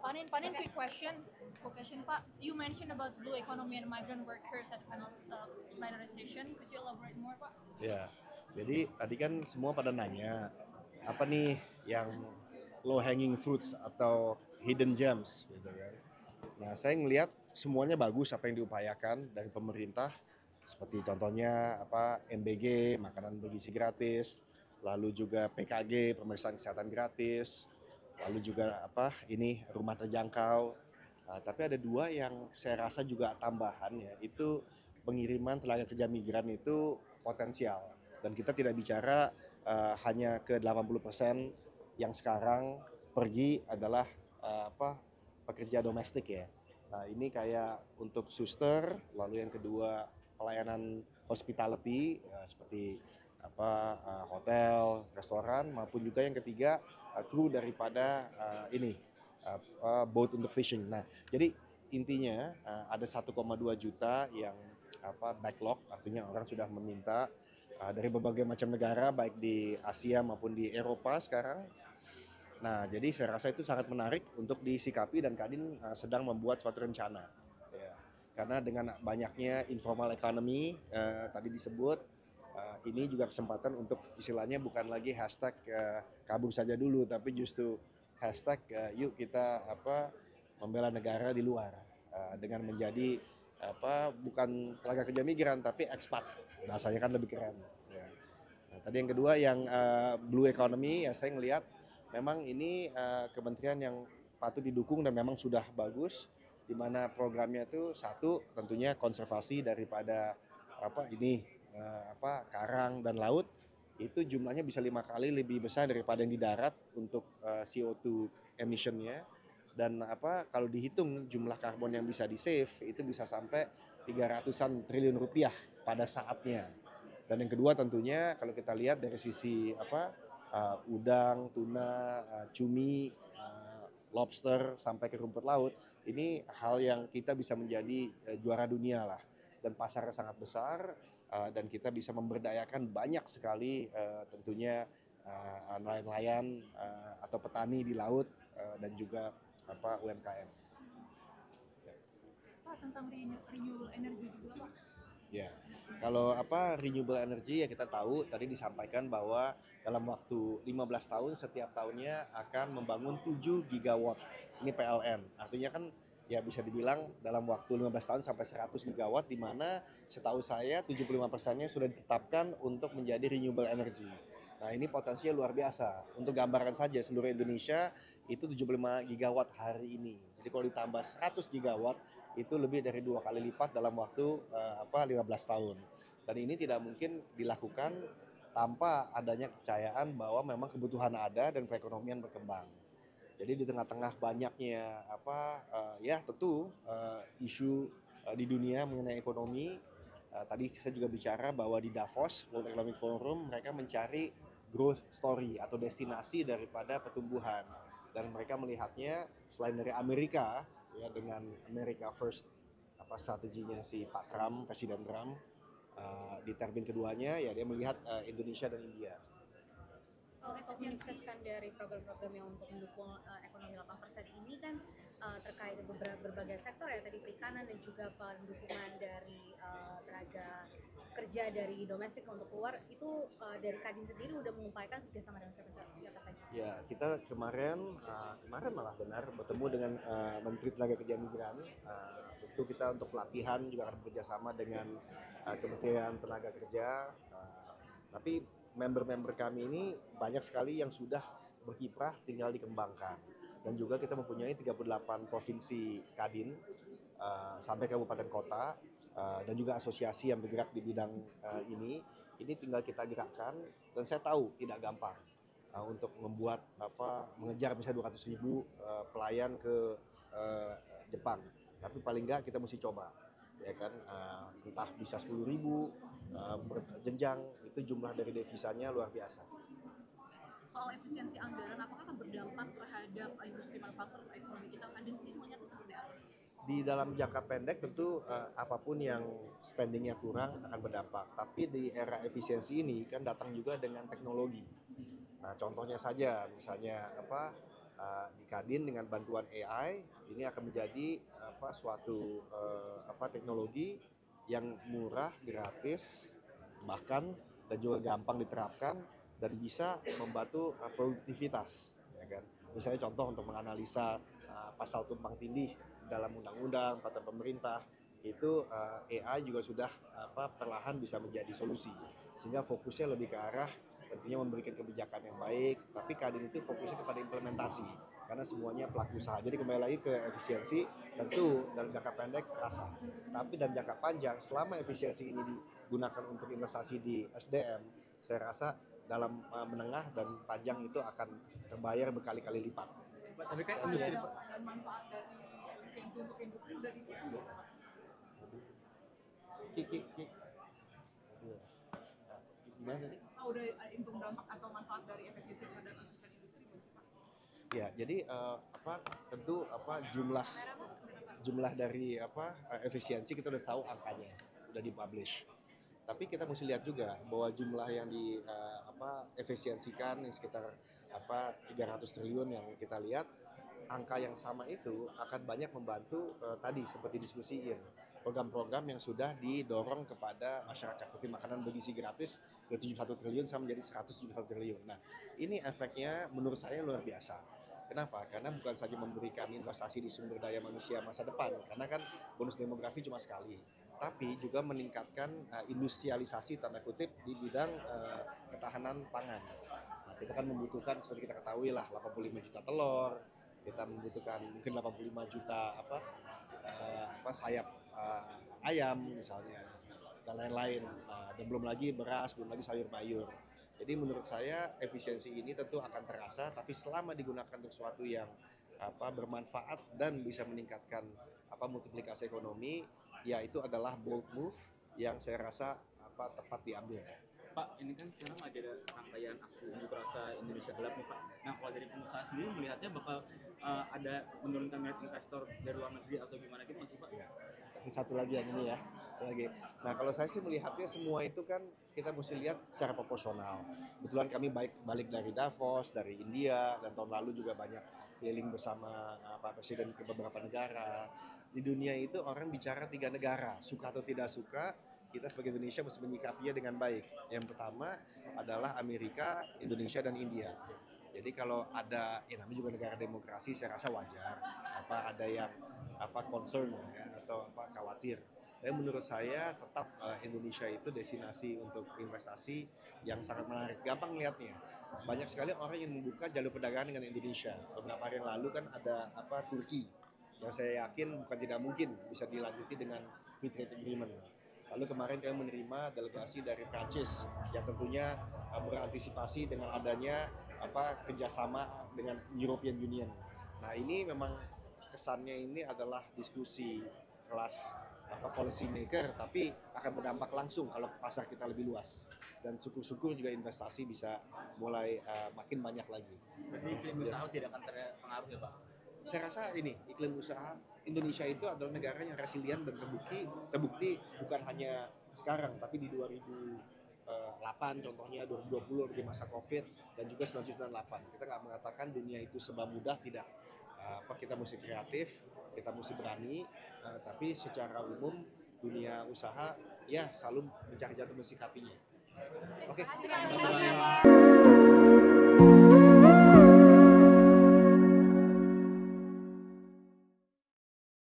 Panin, quick question, Pak. You mentioned about blue economy and migrant workers at panel plenary session. Could you elaborate more, Pak? Ya, jadi tadi kan semua pada nanya apa nih yang low hanging fruits atau hidden gems gitu kan. Nah, saya ngelihat semuanya bagus apa yang diupayakan dari pemerintah, seperti contohnya apa MBG, makanan bergizi gratis, lalu juga PKG, pemeriksaan kesehatan gratis, lalu juga apa ini rumah terjangkau. Nah, tapi ada dua yang saya rasa juga tambahan ya, itu pengiriman tenaga kerja migran itu potensial, dan kita tidak bicara hanya ke 80% yang sekarang pergi adalah apa pekerja domestik ya. Nah, ini kayak untuk suster, lalu yang kedua pelayanan hospitality seperti apa hotel, restoran, maupun juga yang ketiga kru daripada ini boat untuk fishing. Nah, jadi intinya ada 1,2 juta yang apa backlog, artinya orang sudah meminta dari berbagai macam negara baik di Asia maupun di Eropa sekarang. Nah, jadi saya rasa itu sangat menarik untuk disikapi, dan Kadin sedang membuat suatu rencana. Ya. Karena dengan banyaknya informal economy tadi disebut, ini juga kesempatan untuk istilahnya bukan lagi hashtag kabur saja dulu, tapi justru hashtag yuk kita apa membela negara di luar dengan menjadi apa bukan tenaga kerja migran tapi ekspat, bahasanya kan lebih keren. Ya. Nah, tadi yang kedua yang blue economy ya, saya ngelihat memang ini kementerian yang patut didukung dan memang sudah bagus, di mana programnya itu satu tentunya konservasi daripada apa ini apa karang dan laut, itu jumlahnya bisa 5 kali lebih besar daripada yang di darat untuk CO2 emissionnya, dan apa kalau dihitung jumlah karbon yang bisa di save itu bisa sampai 300-an triliun rupiah pada saatnya. Dan yang kedua tentunya kalau kita lihat dari sisi apa udang, tuna, cumi, lobster sampai ke rumput laut, ini hal yang kita bisa menjadi juara dunia lah, dan pasarnya sangat besar, dan kita bisa memberdayakan banyak sekali tentunya nelayan-nelayan atau petani di laut dan juga apa UMKM. Pak, tentang renewable energy juga, Pak. Ya, kalau apa renewable energy ya kita tahu tadi disampaikan bahwa dalam waktu 15 tahun setiap tahunnya akan membangun 7 gigawatt. Ini PLN. Artinya kan ya bisa dibilang dalam waktu 15 tahun sampai 100 gigawatt, di mana setahu saya 75%-nya sudah ditetapkan untuk menjadi renewable energy. Nah, ini potensinya luar biasa. Untuk gambaran saja seluruh Indonesia itu 75 gigawatt hari ini. Jadi kalau ditambah 100 gigawatt itu lebih dari 2 kali lipat dalam waktu 15 tahun. Dan ini tidak mungkin dilakukan tanpa adanya kepercayaan bahwa memang kebutuhan ada dan perekonomian berkembang. Jadi di tengah-tengah banyaknya ya tentu isu di dunia mengenai ekonomi, tadi saya juga bicara bahwa di Davos World Economic Forum mereka mencari growth story atau destinasi daripada pertumbuhan, dan mereka melihatnya selain dari Amerika ya dengan America First apa strateginya si Pak Trump, Presiden Trump, di termin keduanya ya dia melihat Indonesia dan India. Soal menyukseskan dari program-program yang untuk mendukung ekonomi 8% ini kan terkait berbagai sektor ya, tadi perikanan dan juga pendukungan dari tenaga kerja dari domestik untuk keluar, itu dari Kadin sendiri udah mengupayakan kerjasama dengan siapa saja? Ya, kita kemarin malah benar bertemu dengan Menteri Tenaga Kerja Migran. Tentu kita untuk pelatihan juga akan bekerjasama dengan Kementerian Tenaga Kerja. Tapi member-member kami ini banyak sekali yang sudah berkiprah, tinggal dikembangkan. Dan juga kita mempunyai 38 provinsi Kadin sampai kabupaten kota, dan juga asosiasi yang bergerak di bidang ini tinggal kita gerakkan, dan saya tahu tidak gampang untuk membuat mengejar misalnya 200.000 pelayan ke Jepang, tapi paling nggak kita mesti coba ya kan, entah bisa 10.000 berjenjang, itu jumlah dari devisanya luar biasa. Soal efisiensi anggaran, apakah akan berdampak terhadap industri manufaktur ekonomi kita? Kadin sendiri melihatnya seperti apa? Di dalam jangka pendek tentu apapun yang spendingnya kurang akan berdampak. Tapi di era efisiensi ini kan datang juga dengan teknologi. Nah contohnya saja misalnya di Kadin dengan bantuan AI ini akan menjadi suatu teknologi yang murah, gratis, bahkan dan juga gampang diterapkan dan bisa membantu produktivitas, ya kan? Misalnya contoh untuk menganalisa pasal tumpang tindih dalam undang-undang, peraturan pemerintah, itu AI juga sudah perlahan bisa menjadi solusi, sehingga fokusnya lebih ke arah tentunya memberikan kebijakan yang baik, tapi Kadin itu fokusnya kepada implementasi karena semuanya pelaku usaha. Jadi kembali lagi ke efisiensi, tentu dalam jangka pendek terasa, tapi dalam jangka panjang selama efisiensi ini digunakan untuk investasi di SDM, saya rasa dalam menengah dan panjang itu akan terbayar berkali-kali lipat. Tapi kan industri dan manfaat dari efisiensi untuk industri udah dihitung belum, Pak? Gimana tadi? Udah hitung dampak atau manfaat dari efisiensi terhadap sistem industri belum sih, Pak? Ya, jadi tentu jumlah dari efisiensi kita udah tahu angkanya, udah dipublish. Tapi kita mesti lihat juga bahwa jumlah yang di efisiensikan yang sekitar 300 triliun yang kita lihat, angka yang sama itu akan banyak membantu tadi seperti diskusiin program-program yang sudah didorong kepada masyarakat seperti makanan bergizi gratis dari 71 triliun sama menjadi 171 triliun. Nah, ini efeknya menurut saya luar biasa. Kenapa? Karena bukan saja memberikan investasi di sumber daya manusia masa depan, karena kan bonus demografi cuma sekali, tapi juga meningkatkan industrialisasi tanda kutip di bidang ketahanan pangan. Nah, kita kan membutuhkan seperti kita ketahui lah 85 juta telur, kita membutuhkan mungkin 85 juta sayap ayam misalnya dan lain-lain. Nah, dan belum lagi beras, belum lagi sayur mayur. Jadi menurut saya efisiensi ini tentu akan terasa, tapi selama digunakan untuk sesuatu yang bermanfaat dan bisa meningkatkan multiplikasi ekonomi, ya itu adalah bold move yang saya rasa tepat diambil. Pak, ini kan sekarang lagi ada rangkaian aksi unjuk rasa Indonesia Gelap nih, Pak. Nah, kalau dari pengusaha sendiri melihatnya bakal ada menurunkan minat investor dari luar negeri atau gimana gitu masih, Pak? Ya. Satu lagi yang ini ya. Nah, kalau saya sih melihatnya semua itu kan kita mesti lihat secara proporsional. Kebetulan kami balik dari Davos, dari India, dan tahun lalu juga banyak keliling bersama Pak Presiden ke beberapa negara. Di dunia itu orang bicara 3 negara, suka atau tidak suka, kita sebagai Indonesia mesti menyikapinya dengan baik. Yang pertama adalah Amerika, Indonesia, dan India. Jadi kalau ada, ya namanya juga negara demokrasi, saya rasa wajar. Ada yang concern ya, atau khawatir. Tapi menurut saya tetap Indonesia itu destinasi untuk investasi yang sangat menarik. Gampang lihatnya. Banyak sekali orang yang membuka jalur perdagangan dengan Indonesia. Beberapa hari yang lalu kan ada Turki, yang saya yakin bukan tidak mungkin bisa dilanjuti dengan free trade agreement. Lalu kemarin kami menerima delegasi dari Prancis yang tentunya berantisipasi dengan adanya kerjasama dengan European Union. Nah, ini memang kesannya ini adalah diskusi kelas policy maker, tapi akan berdampak langsung kalau pasar kita lebih luas, dan syukur-syukur juga investasi bisa mulai makin banyak lagi. Berarti iklim usaha tidak akan terpengaruh ya, Pak? Saya rasa ini iklim usaha Indonesia itu adalah negara yang resilient dan terbukti bukan hanya sekarang, tapi di 2008 contohnya, 2020 di masa Covid, dan juga 1998. Kita nggak mengatakan dunia itu serba mudah, tidak. Kita mesti kreatif, kita mesti berani, tapi secara umum dunia usaha ya selalu mencari jalan mensikapinya. Oke.